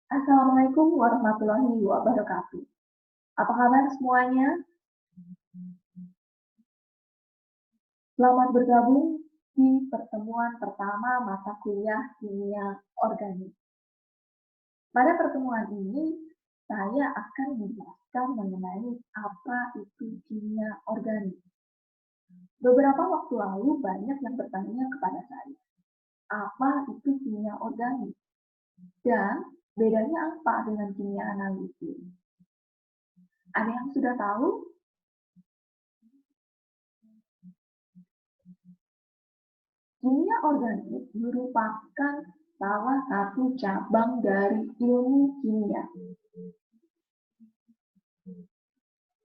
Assalamualaikum warahmatullahi wabarakatuh. Apa kabar semuanya? Selamat bergabung di pertemuan pertama mata kuliah kimia organik. Pada pertemuan ini, saya akan menjelaskan mengenai apa itu kimia organik. Beberapa waktu lalu banyak yang bertanya kepada saya, apa itu kimia organik? Dan bedanya apa dengan kimia analisis? Ada yang sudah tahu? Kimia organik merupakan salah satu cabang dari ilmu kimia.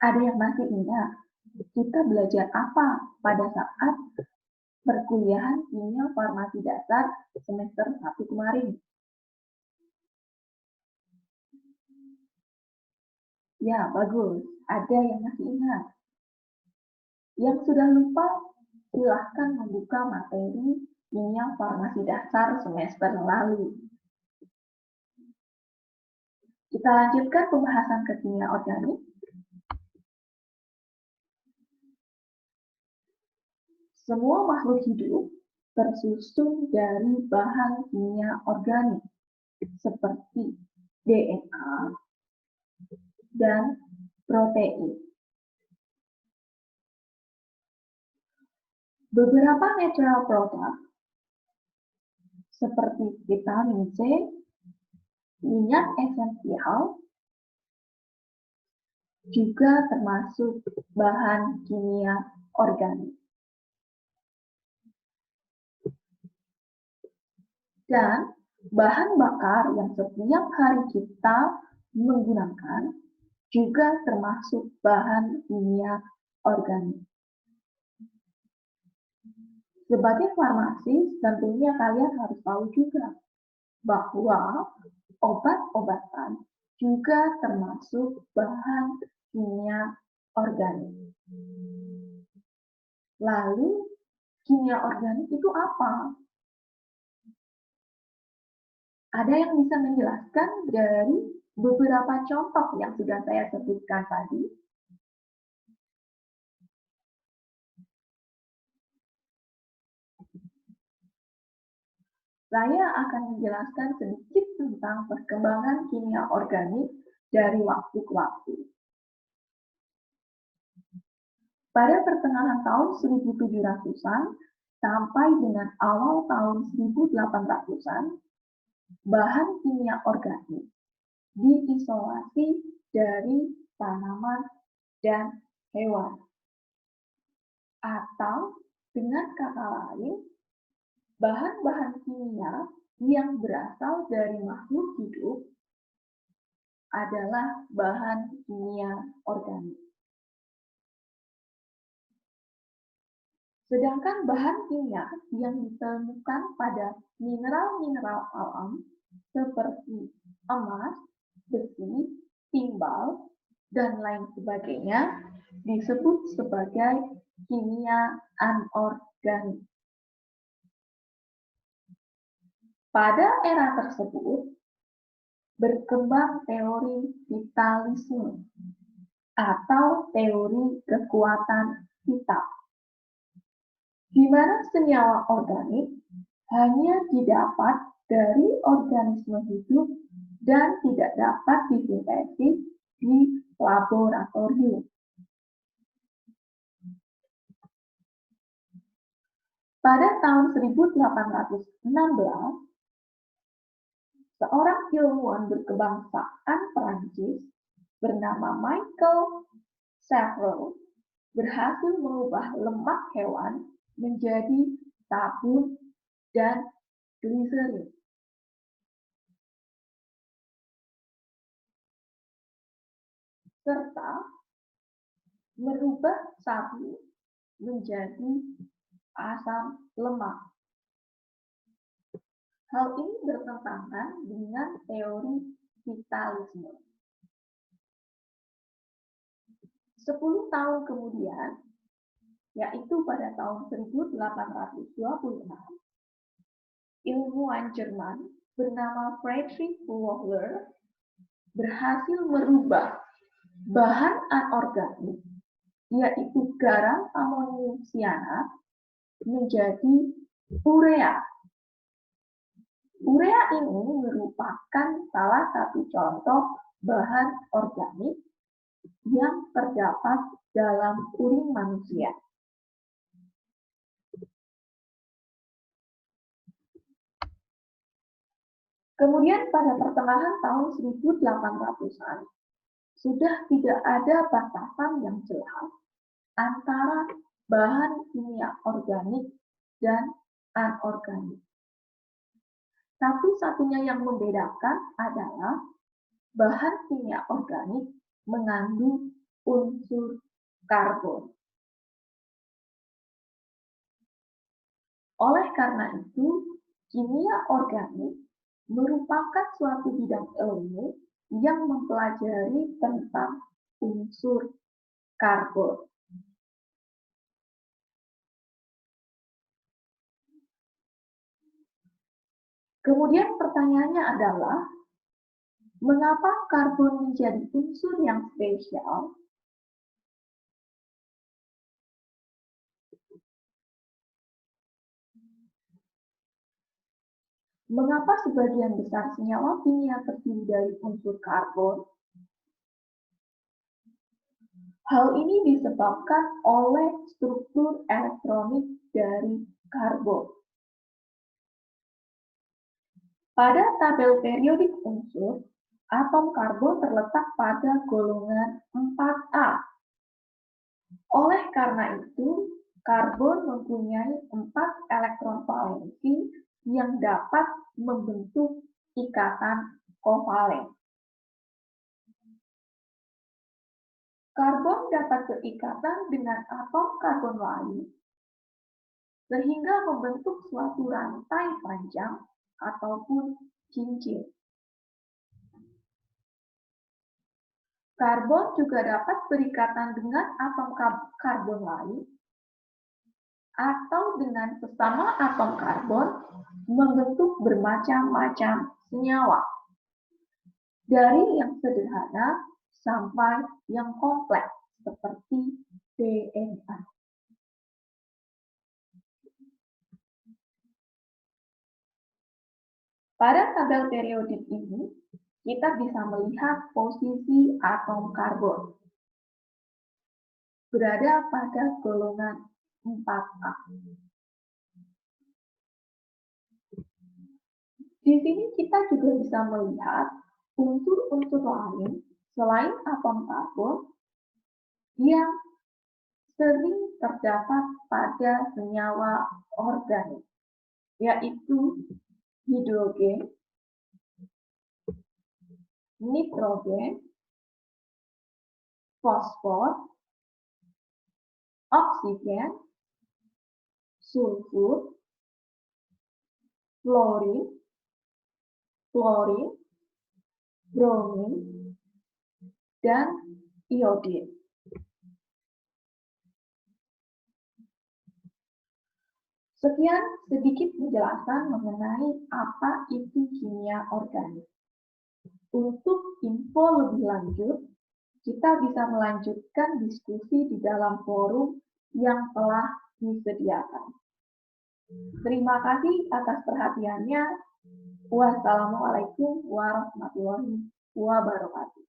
Ada yang masih ingat kita belajar apa pada saat perkuliahan kimia farmasi dasar semester 1 kemarin? Ya, bagus. Ada yang masih ingat. Yang sudah lupa, silahkan membuka materi kimia farmasi dasar semester lalu. Kita lanjutkan pembahasan ke kimia organik. Semua makhluk hidup tersusun dari bahan kimia organik seperti DNA dan protein. Beberapa natural product seperti vitamin C, minyak esensial, juga termasuk bahan kimia organik. Dan bahan bakar yang setiap hari kita menggunakan juga termasuk bahan kimia organik. Sebagai farmasis, tentunya kalian harus tahu juga bahwa obat-obatan juga termasuk bahan kimia organik. Lalu, kimia organik itu apa? Ada yang bisa menjelaskan dari beberapa contoh yang sudah saya sebutkan tadi? Saya akan menjelaskan sedikit tentang perkembangan kimia organik dari waktu ke waktu. Pada pertengahan tahun 1700-an sampai dengan awal tahun 1800-an, bahan kimia organik diisolasi dari tanaman dan hewan. Atau dengan kata lain, bahan-bahan kimia yang berasal dari makhluk hidup adalah bahan kimia organik. Sedangkan bahan kimia yang ditemukan pada mineral-mineral alam seperti emas, besi, timbal, dan lain sebagainya disebut sebagai kimia anorganik. Pada era tersebut, berkembang teori vitalisme atau teori kekuatan vital, di mana senyawa organik hanya didapat dari organisme hidup dan tidak dapat disintesis di laboratorium. Pada tahun 1816, seorang ilmuwan berkebangsaan Prancis bernama Michael Serre berhasil mengubah lemak hewan menjadi sabun dan gliserin. Serta merubah sabun menjadi asam lemak. Hal ini bertentangan dengan teori vitalisme. 10 tahun kemudian, yaitu pada tahun 1826, ilmuwan Jerman bernama Friedrich Wöhler berhasil merubah bahan anorganik, yaitu garam amonium cyanat, menjadi urea. Urea ini merupakan salah satu contoh bahan organik yang terdapat dalam urin manusia. Kemudian pada pertengahan tahun 1800-an, sudah tidak ada batasan yang jelas antara bahan kimia organik dan anorganik. Satu-satunya yang membedakan adalah bahan kimia organik mengandung unsur karbon. Oleh karena itu, kimia organik merupakan suatu bidang ilmu yang mempelajari tentang unsur karbon. Kemudian pertanyaannya adalah, mengapa karbon menjadi unsur yang spesial? Mengapa sebagian besar senyawa kimia terdiri dari unsur karbon? Hal ini disebabkan oleh struktur elektronik dari karbon. Pada tabel periodik unsur, atom karbon terletak pada golongan 4A. Oleh karena itu, karbon mempunyai 4 elektron valensi yang dapat membentuk ikatan kovalen. Karbon dapat berikatan dengan atom karbon lain, sehingga membentuk suatu rantai panjang ataupun cincin. Karbon juga dapat berikatan dengan atom karbon lain atau dengan sesama atom karbon membentuk bermacam-macam senyawa. Dari yang sederhana sampai yang kompleks seperti DNA. Pada tabel periodik ini, kita bisa melihat posisi atom karbon berada pada golongan 4A. Di sini kita juga bisa melihat unsur-unsur lain selain atom karbon yang sering terdapat pada senyawa organik, yaitu hidrogen, nitrogen, fosfor, oksigen, sulfur, fluorin, bromin, dan iodin. Sekian sedikit penjelasan mengenai apa itu kimia organik. Untuk info lebih lanjut, kita bisa melanjutkan diskusi di dalam forum yang telah disediakan. Terima kasih atas perhatiannya. Wassalamualaikum warahmatullahi wabarakatuh.